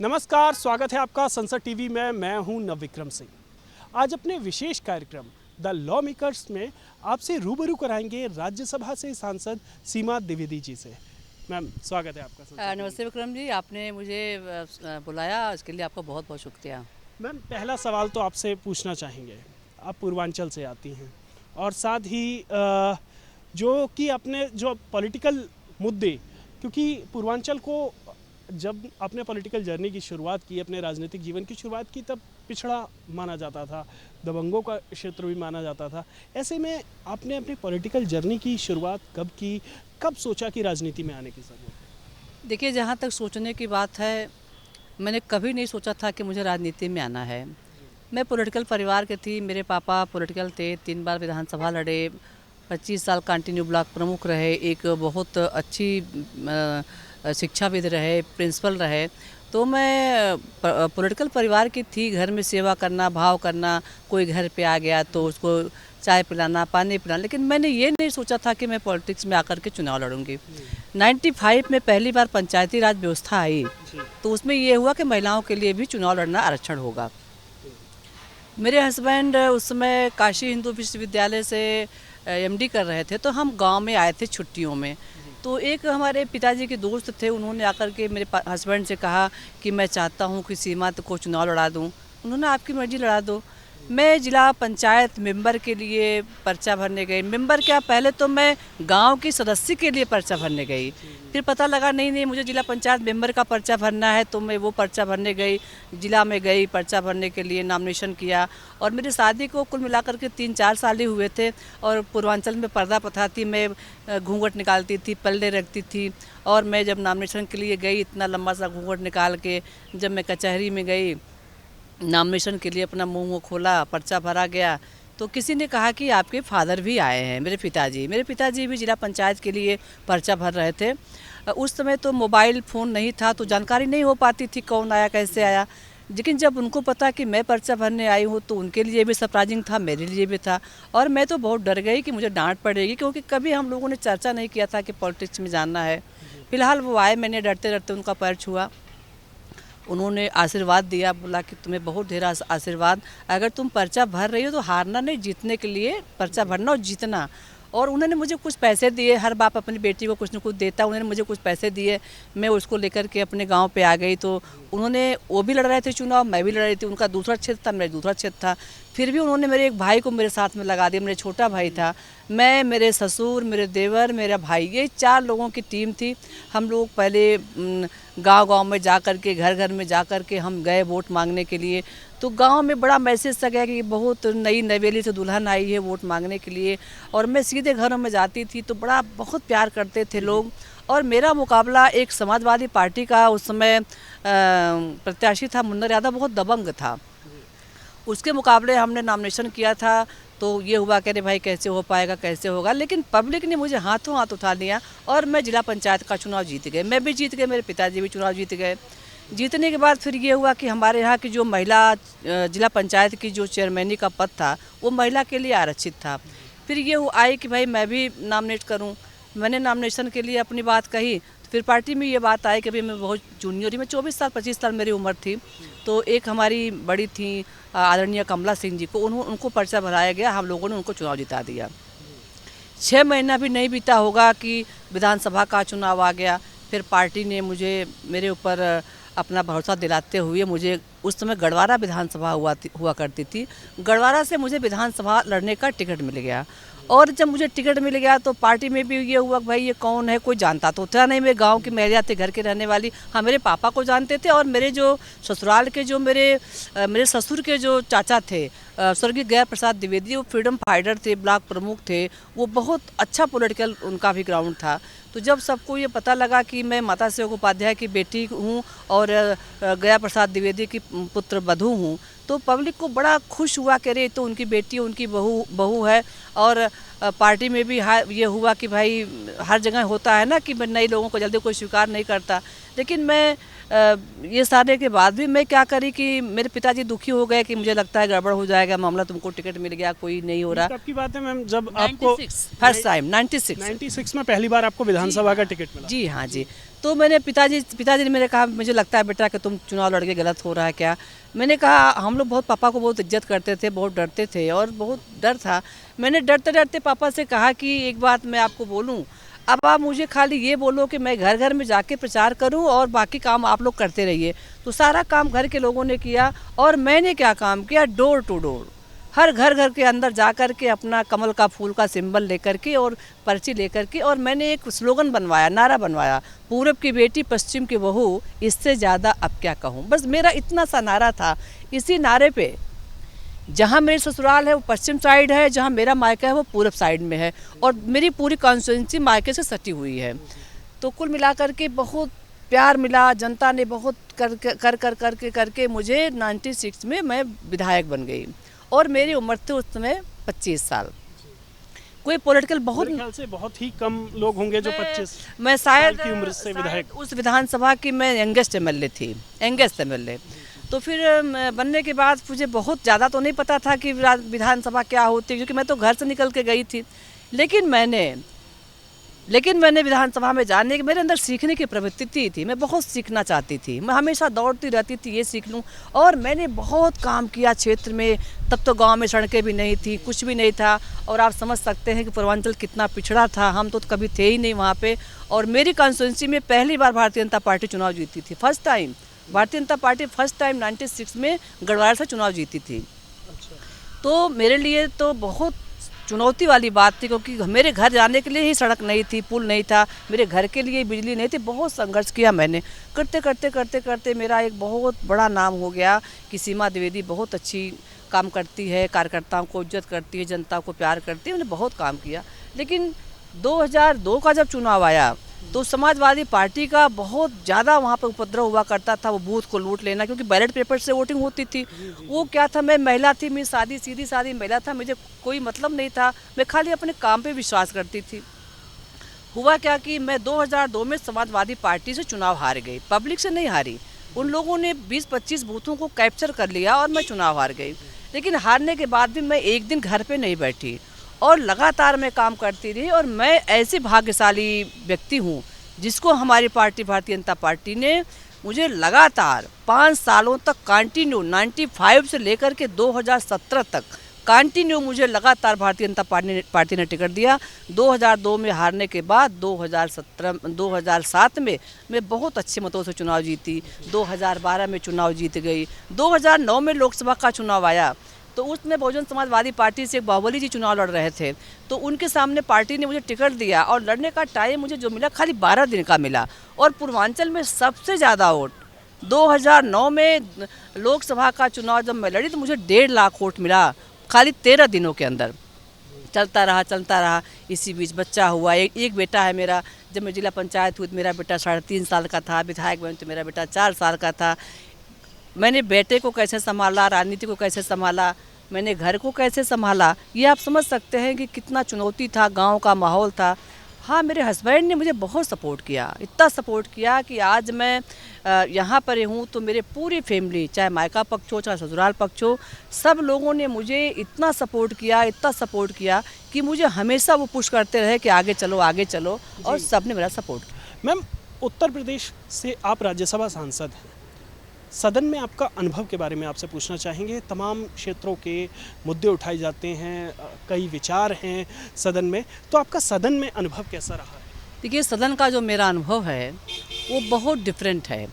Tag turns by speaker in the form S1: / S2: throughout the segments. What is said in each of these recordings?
S1: नमस्कार, स्वागत है आपका संसद टीवी में। मैं हूं नवविक्रम सिंह। आज अपने विशेष कार्यक्रम द लॉ मेकर्स में आपसे रूबरू कराएंगे राज्यसभा से सांसद सीमा द्विवेदी जी से। मैम, स्वागत है आपका संसद
S2: नमस्ते विक्रम जी, आपने मुझे बुलाया, इसके लिए आपका बहुत बहुत शुक्रिया।
S1: मैम, पहला सवाल तो आपसे पूछना चाहेंगे। आप पूर्वांचल से आती हैं और साथ ही जो कि अपने जो पॉलिटिकल मुद्दे, क्योंकि पूर्वांचल को जब अपने पॉलिटिकल जर्नी की शुरुआत की, अपने राजनीतिक जीवन की शुरुआत की, तब पिछड़ा माना जाता था, दबंगों का क्षेत्र भी माना जाता था। ऐसे में आपने अपनी पॉलिटिकल जर्नी की शुरुआत कब की, कब सोचा कि राजनीति में आने की ज़रूरत है?
S2: देखिए, जहाँ तक सोचने की बात है, मैंने कभी नहीं सोचा था कि मुझे राजनीति में आना है। मैं पॉलिटिकल परिवार के थी, मेरे पापा पॉलिटिकल थे, 3 बार विधानसभा लड़े, 25 साल कंटिन्यू ब्लॉक प्रमुख रहे, एक बहुत अच्छी शिक्षाविद रहे, प्रिंसिपल रहे। तो मैं पॉलिटिकल परिवार की थी, घर में सेवा करना, भाव करना, कोई घर पे आ गया तो उसको चाय पिलाना, पानी पिलाना, लेकिन मैंने ये नहीं सोचा था कि मैं पॉलिटिक्स में आकर के चुनाव लड़ूंगी। 95 में पहली बार पंचायती राज व्यवस्था आई, तो उसमें ये हुआ कि महिलाओं के लिए भी चुनाव लड़ना आरक्षण होगा। मेरे हस्बैंड उस समय काशी हिंदू विश्वविद्यालय से एमडी कर रहे थे, तो हम गांव में आए थे छुट्टियों में। तो एक हमारे पिताजी के दोस्त थे, उन्होंने आकर के मेरे हस्बैंड से कहा कि मैं चाहता हूं कि सीमा को चुनाव लड़ा दूं। उन्होंने आपकी मर्जी, लड़ा दो। मैं जिला पंचायत मेंबर के लिए पर्चा भरने गई। मेंबर क्या, पहले तो मैं गांव की सदस्य के लिए पर्चा भरने गई, फिर पता लगा नहीं मुझे जिला पंचायत मेंबर का पर्चा भरना है, तो मैं वो पर्चा भरने गई, जिला में गई, पर्चा भरने के लिए नामिनेशन किया। और मेरी शादी को कुल मिलाकर के 3-4 साल ही हुए थे, और पूर्वांचल में पर्दा प्रथा थी, मैं घूंघट निकालती थी, पल्ले रखती थी। और मैं जब नामिनेशन के लिए गई, इतना लंबा सा घूंघट निकाल के जब मैं कचहरी में गई नामिनेशन के लिए, अपना मुंह खोला, पर्चा भरा गया, तो किसी ने कहा कि आपके फादर भी आए हैं, मेरे पिताजी भी जिला पंचायत के लिए पर्चा भर रहे थे। उस समय तो मोबाइल फ़ोन नहीं था, तो जानकारी नहीं हो पाती थी कौन आया, कैसे आया। लेकिन जब उनको पता कि मैं पर्चा भरने आई हूँ, तो उनके लिए भी सरप्राइजिंग था, मेरे लिए भी था। और मैं तो बहुत डर गई कि मुझे डांट पड़ेगी, क्योंकि कभी हम लोगों ने चर्चा नहीं किया था कि पॉलिटिक्स में जाना है। फिलहाल वो आए, मैंने डरते डरते उनका पैर छुआ, उन्होंने आशीर्वाद दिया, बोला कि तुम्हें बहुत ढेर आशीर्वाद, अगर तुम पर्चा भर रही हो तो हारना नहीं, जीतने के लिए पर्चा भरना और जीतना। और उन्होंने मुझे कुछ पैसे दिए, हर बाप अपनी बेटी को कुछ न कुछ देता, उन्होंने मुझे कुछ पैसे दिए, मैं उसको लेकर के अपने गांव पे आ गई। तो उन्होंने, वो भी लड़ रहे थे चुनाव, मैं भी लड़ रही थी, उनका दूसरा क्षेत्र था, मेरा दूसरा क्षेत्र था, फिर भी उन्होंने मेरे एक भाई को मेरे साथ में लगा दिया, मेरे छोटा भाई था। मैं, मेरे ससुर, मेरे देवर, मेरा भाई, ये 4 लोगों की टीम थी। हम लोग पहले गांव-गांव में जा कर के, घर घर में जा कर के हम गए वोट मांगने के लिए। तो गांव में बड़ा मैसेज सा गया कि बहुत नई नवेली से दुल्हन आई है वोट मांगने के लिए। और मैं सीधे घरों में जाती थी, तो बड़ा बहुत प्यार करते थे लोग। और मेरा मुकाबला एक समाजवादी पार्टी का उस समय प्रत्याशी था, मुन्ना यादव, बहुत दबंग था। उसके मुकाबले हमने नामिनेशन किया था, तो ये हुआ कि अरे भाई कैसे हो पाएगा, कैसे होगा। लेकिन पब्लिक ने मुझे हाथों हाथ उठा लिया और मैं जिला पंचायत का चुनाव जीत गए। मैं भी जीत गए, मेरे पिताजी भी चुनाव जीत गए। जीतने के बाद फिर ये हुआ कि हमारे यहाँ की जो महिला जिला पंचायत की जो चेयरमैनी का पद था, वो महिला के लिए आरक्षित था। फिर ये आई कि भाई मैं भी नामिनेट करूँ। मैंने नामिनेशन के लिए अपनी बात कही, तो फिर पार्टी में ये बात आई कि भाई मैं बहुत जूनियर थी, मैं 24 साल 25 साल मेरी उम्र थी। तो एक हमारी बड़ी थी आदरणीय कमला सिंह जी को, उनको पर्चा भराया गया, हम लोगों ने उनको चुनाव जिता दिया। 6 महीना भी नहीं बीता होगा कि विधानसभा का चुनाव आ गया। फिर पार्टी ने मुझे, मेरे ऊपर अपना भरोसा दिलाते हुए, मुझे उस समय गढ़वारा विधानसभा हुआ करती थी, गढ़वारा से मुझे विधानसभा लड़ने का टिकट मिल गया। और जब मुझे टिकट मिल गया तो पार्टी में भी ये हुआ कि भाई ये कौन है, कोई जानता तो था नहीं, मैं गांव की महिला थी, घर के रहने वाली। हाँ, मेरे पापा को जानते थे, और मेरे जो ससुराल के जो मेरे ससुर के जो चाचा थे, स्वर्गीय गया प्रसाद द्विवेदी, वो फ्रीडम फाइटर थे, ब्लॉक प्रमुख थे, वो बहुत अच्छा पॉलिटिकल उनका भी ग्राउंड था। तो जब सबको ये पता लगा कि मैं माता सेवक उपाध्याय की बेटी हूँ और गया प्रसाद द्विवेदी की पुत्र वधू हूँ, तो पब्लिक को बड़ा खुश हुआ कि अरे तो उनकी बेटी, उनकी बहू है। और पार्टी में भी ये हुआ कि भाई हर जगह होता है ना कि नए लोगों को जल्दी कोई स्वीकार नहीं करता। लेकिन मैं ये सारे के बाद भी मैं क्या करी कि मेरे पिताजी दुखी हो गए कि मुझे लगता है गड़बड़ हो जाएगा मामला, तुमको टिकट मिल गया, कोई नहीं हो रहा।
S1: कब की बात है मैम जब आपको
S2: 96 फर्स्ट टाइम 96
S1: में पहली बार आपको विधानसभा का टिकट मिला?
S2: जी हाँ जी। तो मैंने पिताजी ने मेरे कहा मुझे लगता है बेटा कि तुम चुनाव लड़ के गलत हो रहा है क्या। मैंने कहा हम लोग बहुत पापा को बहुत इज्जत करते थे, बहुत डरते थे और बहुत डर था। मैंने डरते डरते पापा से कहा कि एक बात मैं आपको बोलूं, अब आप मुझे खाली ये बोलो कि मैं घर घर में जाके प्रचार करूं और बाकी काम आप लोग करते रहिए। तो सारा काम घर के लोगों ने किया और मैंने क्या काम किया, डोर टू डोर हर घर घर के अंदर जा कर के अपना कमल का फूल का सिंबल लेकर के और पर्ची लेकर के, और मैंने एक स्लोगन बनवाया, नारा बनवाया, पूरब की बेटी पश्चिम की बहू, इससे ज़्यादा अब क्या कहूँ। बस मेरा इतना सा नारा था। इसी नारे पे जहाँ मेरी ससुराल है वो पश्चिम साइड है, जहाँ मेरा मायका है वो पूरब साइड में है और मेरी पूरी कॉन्स्टिट्यूंसी मायके से सटी हुई है। तो कुल मिलाकर के बहुत प्यार मिला, जनता ने बहुत करके मुझे 96 में मैं विधायक बन गई और मेरी उम्र थी उस समय 25 साल। कोई पॉलिटिकल
S1: मेरे ख्याल से बहुत ही कम लोग होंगे जो 25
S2: मैं शायद
S1: की उम्र से विधायक।
S2: उस विधानसभा की मैं यंगेस्ट एमएलए थी, यंगेस्ट एमएलए। तो फिर बनने के बाद मुझे बहुत ज़्यादा तो नहीं पता था कि विधानसभा क्या होती है, क्योंकि मैं तो घर से निकल के गई थी। लेकिन मैंने विधानसभा में जाने के, मेरे अंदर सीखने की प्रवृत्ति थी, मैं बहुत सीखना चाहती थी, मैं हमेशा दौड़ती रहती थी ये सीख लूं। और मैंने बहुत काम किया क्षेत्र में। तब तो गांव में सड़कें भी नहीं थी, कुछ भी नहीं था और आप समझ सकते हैं कि पूर्वांचल कितना पिछड़ा था, हम तो कभी थे ही नहीं वहाँ पे। और मेरी कॉन्स्टिट्यूंसी में पहली बार भारतीय जनता पार्टी चुनाव जीती थी, first time. Bharatiya Janata party first time 96 में गढ़वाल से चुनाव जीती थी। तो मेरे लिए तो बहुत चुनौती वाली बात थी, क्योंकि मेरे घर जाने के लिए ही सड़क नहीं थी, पुल नहीं था, मेरे घर के लिए बिजली नहीं थी। बहुत संघर्ष किया मैंने। करते मेरा एक बहुत बड़ा नाम हो गया कि सीमा द्विवेदी बहुत अच्छी काम करती है, कार्यकर्ताओं को इज्जत करती है, जनता को प्यार करती है। मैंने बहुत काम किया। लेकिन 2002 का जब चुनाव आया तो समाजवादी पार्टी का बहुत ज़्यादा वहाँ पर उपद्रव हुआ करता था, वो बूथ को लूट लेना, क्योंकि बैलेट पेपर से वोटिंग होती थी। वो क्या था, मैं महिला थी, मैं सीधी सादी महिला था, मुझे कोई मतलब नहीं था, मैं खाली अपने काम पे विश्वास करती थी। हुआ क्या कि मैं 2002 में समाजवादी पार्टी से चुनाव हार गई, पब्लिक से नहीं हारी। उन लोगों ने 20-25 बूथों को कैप्चर कर लिया और मैं चुनाव हार गई। लेकिन हारने के बाद भी मैं एक दिन घर पर नहीं बैठी और लगातार मैं काम करती रही। और मैं ऐसी भाग्यशाली व्यक्ति हूँ जिसको हमारी पार्टी भारतीय जनता पार्टी ने मुझे लगातार 5 सालों तक कंटिन्यू 95 से लेकर के 2017 तक कंटिन्यू मुझे लगातार भारतीय जनता पार्टी ने टिकट दिया। 2002 में हारने के बाद 2007 में मैं बहुत अच्छे मतों से चुनाव जीती। 2012 में चुनाव जीत गई। 2009 में लोकसभा का चुनाव आया तो उसमें बहुजन समाजवादी पार्टी से बाहुबली जी चुनाव लड़ रहे थे, तो उनके सामने पार्टी ने मुझे टिकट दिया और लड़ने का टाइम मुझे जो मिला खाली 12 दिन का मिला। और पूर्वांचल में सबसे ज़्यादा वोट 2009 में लोकसभा का चुनाव जब मैं लड़ी तो मुझे 1.5 लाख वोट मिला खाली 13 दिनों के अंदर। चलता रहा। इसी बीच बच्चा हुआ, एक बेटा है मेरा। जब मैं जिला पंचायत हुई तो मेरा बेटा 3.5 साल का था, विधायक बनी तो मेरा बेटा 4 साल का था। मैंने बेटे को कैसे संभाला, राजनीति को कैसे संभाला, मैंने घर को कैसे संभाला, ये आप समझ सकते हैं कि कितना चुनौती था, गांव का माहौल था। हाँ, मेरे हस्बैंड ने मुझे बहुत सपोर्ट किया, इतना सपोर्ट किया कि आज मैं यहाँ पर हूँ। तो मेरे पूरी फैमिली, चाहे मायका पक्ष हो चाहे ससुराल पक्ष हो, सब लोगों ने मुझे इतना सपोर्ट किया कि मुझे हमेशा वो पुश करते रहे कि आगे चलो और सब ने मेरा सपोर्ट किया।
S1: मैम, उत्तर प्रदेश से आप राज्यसभा सांसद हैं, सदन में आपका अनुभव के बारे में आपसे पूछना चाहेंगे। तमाम क्षेत्रों के मुद्दे उठाए जाते हैं, कई विचार हैं सदन में, तो आपका सदन में अनुभव कैसा रहा है?
S2: देखिए, सदन का जो मेरा अनुभव है वो बहुत डिफरेंट है,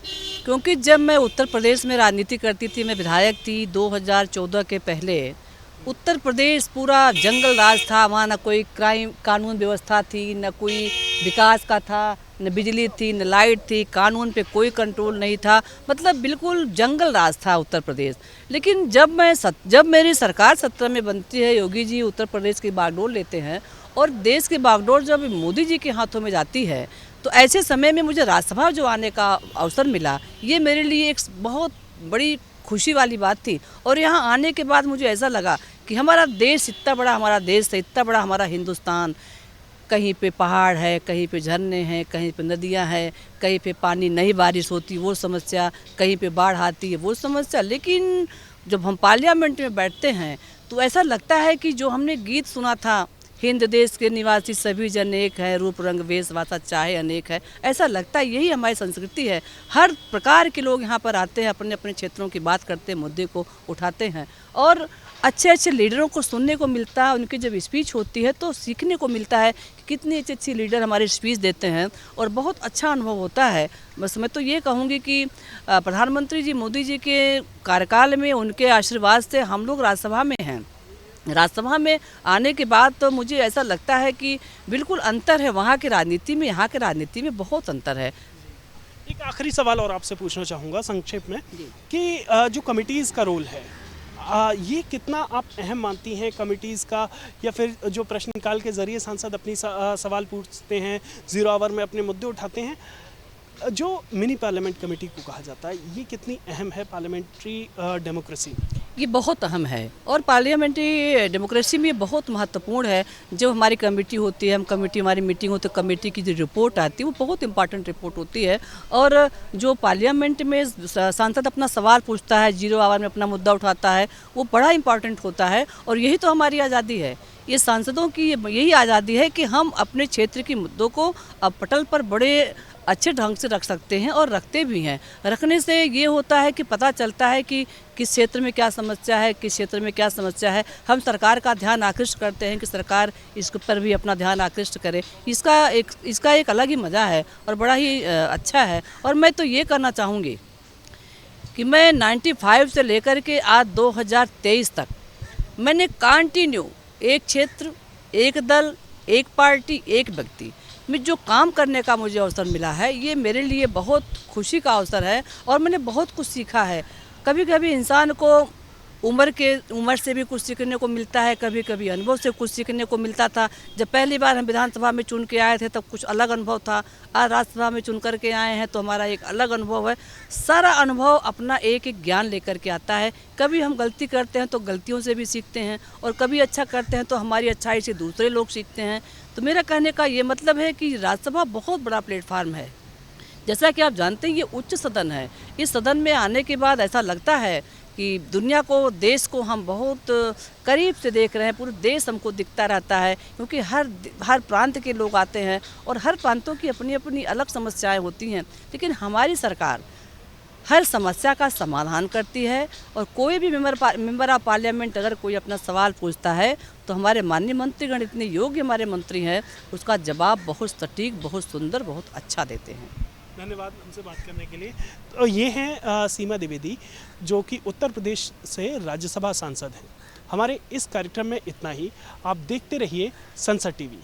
S2: क्योंकि जब मैं उत्तर प्रदेश में राजनीति करती थी, मैं विधायक थी 2014 के पहले, उत्तर प्रदेश पूरा जंगल राज था। वहाँ न कोई क्राइम कानून व्यवस्था थी, न कोई विकास का था, न बिजली थी, न लाइट थी, कानून पे कोई कंट्रोल नहीं था, मतलब बिल्कुल जंगल राज था उत्तर प्रदेश। लेकिन जब मेरी सरकार सत्ता में बनती है, योगी जी उत्तर प्रदेश की बागडोर लेते हैं और देश की बागडोर जब मोदी जी के हाथों में जाती है, तो ऐसे समय में मुझे राज्यसभा जो आने का अवसर मिला, ये मेरे लिए एक बहुत बड़ी खुशी वाली बात थी। और यहाँ आने के बाद मुझे ऐसा लगा कि हमारा देश इतना बड़ा, हमारा देश है इतना बड़ा, हमारा हिंदुस्तान, कहीं पे पहाड़ है, कहीं पे झरने हैं, कहीं पे नदियां हैं, कहीं पे पानी नहीं बारिश होती वो समस्या, कहीं पे बाढ़ आती है वो समस्या। लेकिन जब हम पार्लियामेंट में बैठते हैं तो ऐसा लगता है कि जो हमने गीत सुना था, हिंद देश के निवासी सभी जन एक है, रूप रंग वेश भाषा चाहे अनेक है, ऐसा लगता है यही हमारी संस्कृति है। हर प्रकार के लोग यहाँ पर आते हैं, अपने अपने क्षेत्रों की बात करते हैं, मुद्दे को उठाते हैं और अच्छे अच्छे लीडरों को सुनने को मिलता है। उनकी जब स्पीच होती है तो सीखने को मिलता है कि कितने अच्छे अच्छे लीडर हमारे स्पीच देते हैं और बहुत अच्छा अनुभव होता है। बस मैं तो ये कहूँगी कि प्रधानमंत्री जी मोदी जी के कार्यकाल में उनके आशीर्वाद से हम लोग राज्यसभा में हैं। राज्यसभा में आने के बाद तो मुझे ऐसा लगता है कि बिल्कुल अंतर है, वहाँ की राजनीति में यहाँ की राजनीति में बहुत अंतर है।
S1: एक आखिरी सवाल और आपसे पूछना चाहूँगा संक्षेप में कि जो कमिटीज़ का रोल है, ये कितना आप अहम मानती हैं कमिटीज़ का, या फिर जो प्रश्नकाल के ज़रिए सांसद अपनी सवाल पूछते हैं, ज़ीरो आवर में अपने मुद्दे उठाते हैं, जो मिनी पार्लियामेंट कमेटी को कहा जाता है, ये कितनी अहम है पार्लियामेंट्री डेमोक्रेसी?
S2: ये बहुत अहम है और पार्लियामेंट्री डेमोक्रेसी में बहुत महत्वपूर्ण है। जो हमारी कमेटी होती है, हमारी मीटिंग होती है, कमेटी की जो रिपोर्ट आती है वो बहुत इंपॉर्टेंट रिपोर्ट होती है। और जो पार्लियामेंट में सांसद अपना सवाल पूछता है, जीरो आवर में अपना मुद्दा उठाता है, वो बड़ा इंपॉर्टेंट होता है। और यही तो हमारी आज़ादी है, ये सांसदों की यही आज़ादी है कि हम अपने क्षेत्र के मुद्दों को अब पटल पर बड़े अच्छे ढंग से रख सकते हैं और रखते भी हैं। रखने से ये होता है कि पता चलता है कि किस क्षेत्र में क्या समस्या है, किस क्षेत्र में क्या समस्या है। हम सरकार का ध्यान आकृष्ट करते हैं कि सरकार इसके पर भी अपना ध्यान आकृष्ट करे। इसका एक अलग ही मज़ा है और बड़ा ही अच्छा है। और मैं तो ये करना चाहूँगी कि मैं 95 से लेकर के आज 2023 तक मैंने कंटिन्यू एक क्षेत्र, एक दल, एक पार्टी, एक व्यक्ति में जो काम करने का मुझे अवसर मिला है, ये मेरे लिए बहुत खुशी का अवसर है और मैंने बहुत कुछ सीखा है। कभी कभी इंसान को उम्र से भी कुछ सीखने को मिलता है, कभी कभी अनुभव से कुछ सीखने को मिलता था। जब पहली बार हम विधानसभा में चुन के आए थे तब कुछ अलग अनुभव था, आज राज्यसभा में चुन करके आए हैं तो हमारा एक अलग अनुभव है। सारा अनुभव अपना एक एक ज्ञान लेकर के आता है। कभी हम गलती करते हैं तो गलतियों से भी सीखते हैं और कभी अच्छा करते हैं तो हमारी अच्छाई से दूसरे लोग सीखते हैं। तो मेरा कहने का ये मतलब है कि राज्यसभा बहुत बड़ा प्लेटफार्म है। जैसा कि आप जानते हैं ये उच्च सदन है। इस सदन में आने के बाद ऐसा लगता है कि दुनिया को, देश को हम बहुत करीब से देख रहे हैं। पूरा देश हमको दिखता रहता है क्योंकि हर प्रांत के लोग आते हैं और हर प्रांतों की अपनी अपनी अलग समस्याएं होती हैं, लेकिन हमारी सरकार हर समस्या का समाधान करती है। और कोई भी मेंबर ऑफ पार्लियामेंट अगर कोई अपना सवाल पूछता है तो हमारे माननीय मंत्रीगण इतने योग्य हमारे मंत्री हैं, उसका जवाब बहुत सटीक, बहुत सुंदर, बहुत अच्छा देते हैं।
S1: धन्यवाद हमसे बात करने के लिए। तो ये हैं सीमा द्विवेदी, जो कि उत्तर प्रदेश से राज्यसभा सांसद हैं। हमारे इस कार्यक्रम में इतना ही। आप देखते रहिए संसद टीवी।